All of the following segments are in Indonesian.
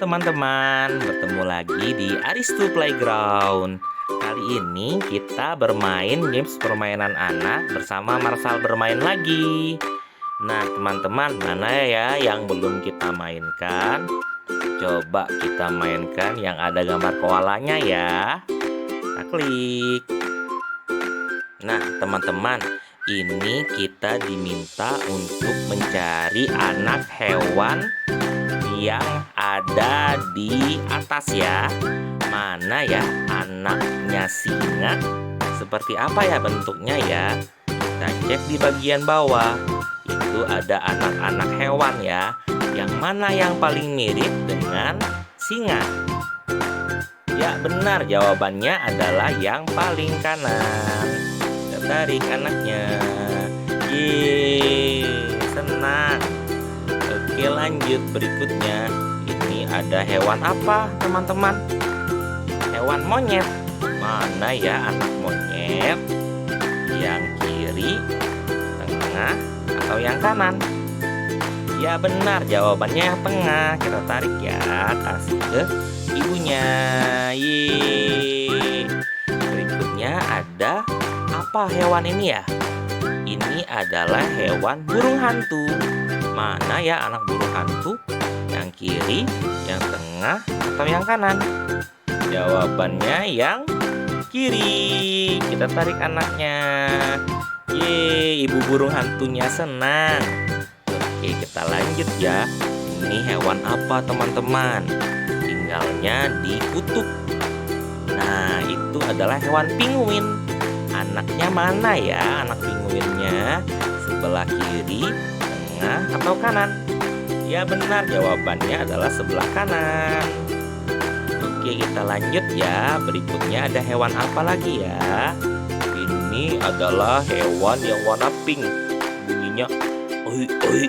teman-teman, bertemu lagi di Aristo Playground. Kali ini kita bermain games permainan anak bersama Marsal bermain lagi. Nah teman-teman, mana ya yang belum kita mainkan? Coba kita mainkan yang ada gambar koalanya ya. Kita klik. Nah teman-teman, ini kita diminta untuk mencari anak hewan yang ada di atas ya. Mana ya anaknya singa? Seperti apa ya bentuknya ya? Kita cek di bagian bawah. Itu ada anak-anak hewan ya. Yang mana yang paling mirip dengan singa? Ya benar, jawabannya adalah yang paling kanan. Kita tarik anaknya. Yeay, senang. Oke, lanjut berikutnya. Ini ada hewan apa teman-teman? Hewan monyet. Mana ya anak monyet? Yang kiri, tengah, atau yang kanan? Ya benar, jawabannya yang tengah. Kita tarik ya, kasih ke ibunya. Yeay. Berikutnya ada apa hewan ini ya? Ini adalah hewan burung hantu. Mana ya anak burung hantu? Yang kiri, yang tengah, atau yang kanan? Jawabannya yang kiri. Kita tarik anaknya. Yeay, ibu burung hantunya senang. Oke, kita lanjut ya. Ini hewan apa teman-teman? Tinggalnya di kutub. Nah, itu adalah hewan pinguin. Anaknya mana ya anak pinguinnya? Sebelah kiri, atau kanan? Ya benar, jawabannya adalah sebelah kanan. Oke, kita lanjut ya. Berikutnya ada hewan apa lagi ya? Ini adalah hewan yang warna pink. Bunyinya oi oi.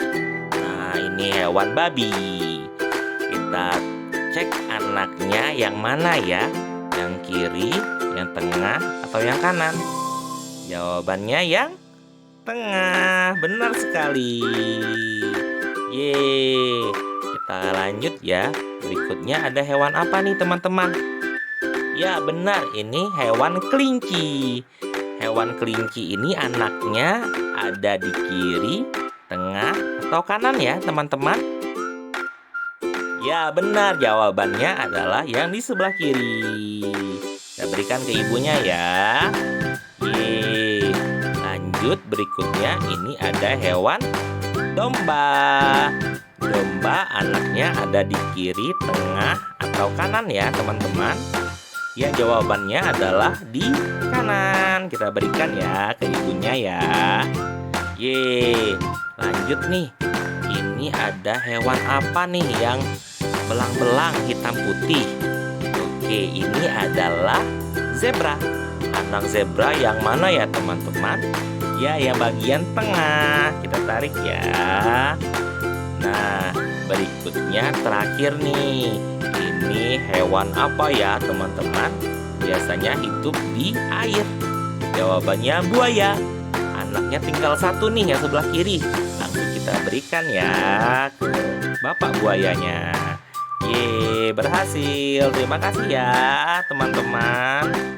Nah, ini hewan babi. Kita cek anaknya yang mana ya? Yang kiri, yang tengah, atau yang kanan? Jawabannya yang tengah. Benar sekali. Yeay. Kita lanjut ya. Berikutnya ada hewan apa nih teman-teman? Ya benar, ini hewan kelinci. Hewan kelinci ini anaknya ada di kiri, tengah, atau kanan ya teman-teman? Ya benar, jawabannya adalah yang di sebelah kiri. Kita berikan ke ibunya ya. Yeay. Lanjut berikutnya, ini ada hewan domba. Domba anaknya ada di kiri, tengah, atau kanan ya teman-teman? Ya jawabannya adalah di kanan. Kita berikan ya ke ibunya ya. Yeay. Lanjut nih. Ini ada hewan apa nih yang belang-belang hitam putih? Oke, ini adalah zebra. Anak zebra yang mana ya teman-teman? Ya, yang bagian tengah. Kita tarik ya. Nah, berikutnya terakhir nih. Ini hewan apa ya teman-teman? Biasanya hidup di air. Jawabannya buaya. Anaknya tinggal satu nih yang sebelah kiri. Langsung kita berikan ya ke bapak buayanya. Yeay, berhasil. Terima kasih ya teman-teman.